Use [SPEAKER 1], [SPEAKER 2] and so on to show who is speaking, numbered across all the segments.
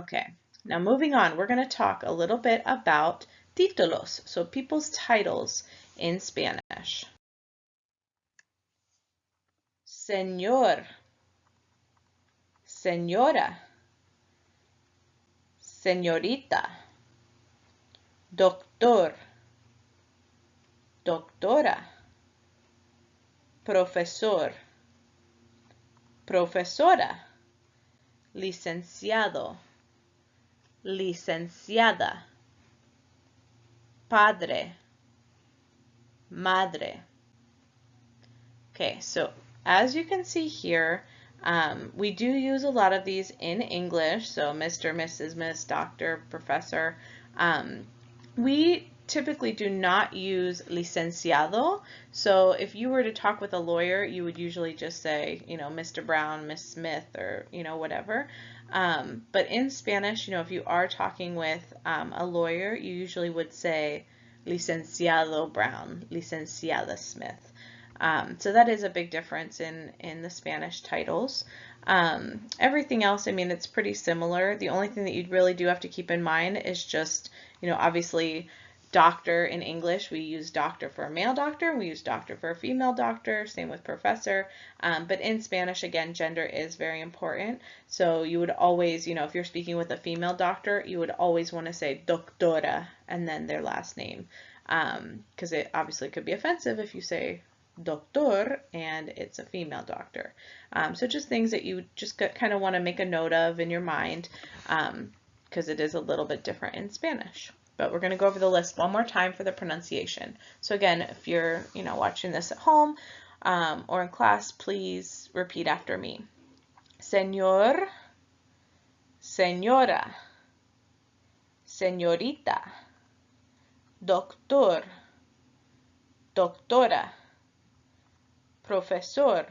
[SPEAKER 1] Okay, now moving on, we're going to talk a little bit about títulos, so people's titles in Spanish. Señor, señora, señorita, doctor, doctora, profesor, profesora, licenciado, licenciada, padre, madre. Okay, so as you can see here, we do use a lot of these in English, so Mr., Mrs., Miss, Doctor, Professor. We typically do not use licenciado, so if you were to talk with a lawyer, you would usually just say, Mr. Brown, Miss Smith, or, whatever. But in Spanish, if you are talking with a lawyer, you usually would say licenciado Brown, licenciada Smith. So that is a big difference in the Spanish titles. Everything else, I mean, it's pretty similar. The only thing that you really do have to keep in mind is just, obviously doctor in English, we use doctor for a male doctor, we use doctor for a female doctor, same with professor. But in Spanish, again, gender is very important. So you would always, if you're speaking with a female doctor, you would always want to say doctora and then their last name. Because it obviously could be offensive if you say doctor and it's a female doctor. So just things that you just kind of want to make a note of in your mind, because it is a little bit different in Spanish. But we're going to go over the list one more time for the pronunciation. So again, if you're watching this at home or in class, please repeat after me. Señor, señora, señorita, doctor, doctora, profesor,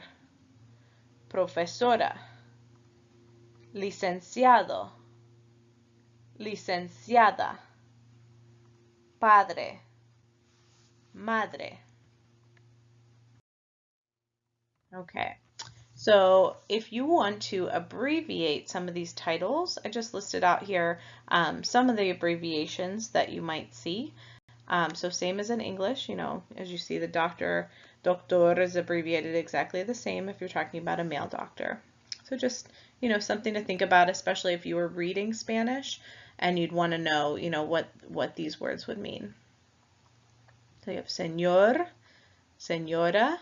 [SPEAKER 1] profesora, licenciado, licenciada, padre, madre. Okay, so if you want to abbreviate some of these titles, I just listed out here some of the abbreviations that you might see. So same as in English, as you see, the doctor is abbreviated exactly the same if you're talking about a male doctor. So just, something to think about, especially if you were reading Spanish and you'd want to know, what these words would mean. So you have señor, señora,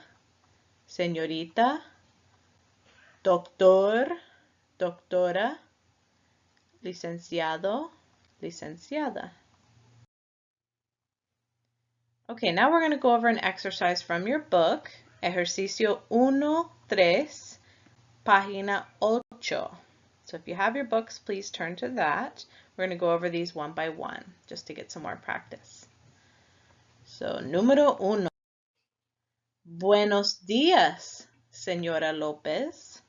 [SPEAKER 1] señorita, doctor, doctora, licenciado, licenciada. Okay, now we're going to go over an exercise from your book, Ejercicio 1-3, Página 8. So if you have your books, please turn to that. We're going to go over these one by one, just to get some more practice. So, número 1. Buenos días, Señora López.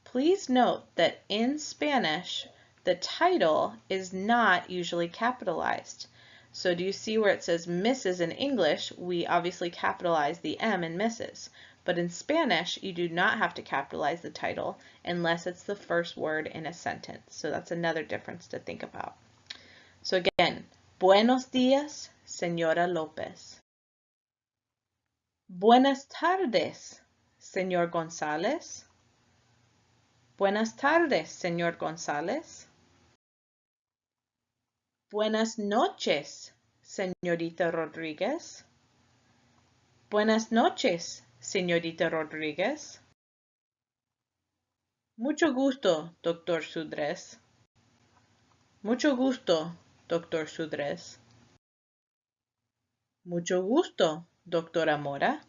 [SPEAKER 1] Please note that in Spanish, the title is not usually capitalized. So do you see where it says Mrs. in English? We obviously capitalize the M in Mrs. But in Spanish, you do not have to capitalize the title unless it's the first word in a sentence. So that's another difference to think about. So again, buenos días, Señora López. Buenas tardes, Señor González. Buenas tardes, Señor González. Buenas noches, señorita Rodríguez. Buenas noches, señorita Rodríguez. Mucho gusto, doctor Sudrez. Mucho gusto, doctor Sudrez. Mucho gusto, doctora Mora.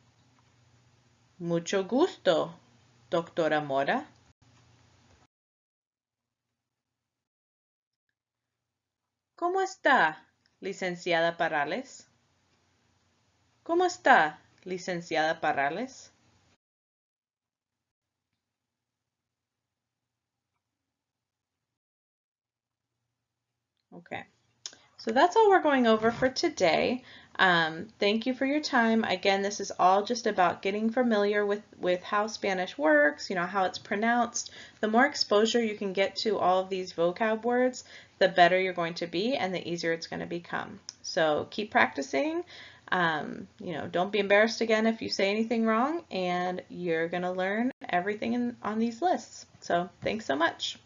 [SPEAKER 1] Mucho gusto, doctora Mora. ¿Cómo está, licenciada Parrales? ¿Cómo está, licenciada Parrales? Okay, So that's all we're going over for today. Thank you for your time. Again, this is all just about getting familiar with how Spanish works, how it's pronounced. The more exposure you can get to all of these vocab words, the better you're going to be and the easier it's going to become. So keep practicing. Don't be embarrassed again if you say anything wrong, and you're going to learn everything on these lists. So thanks so much.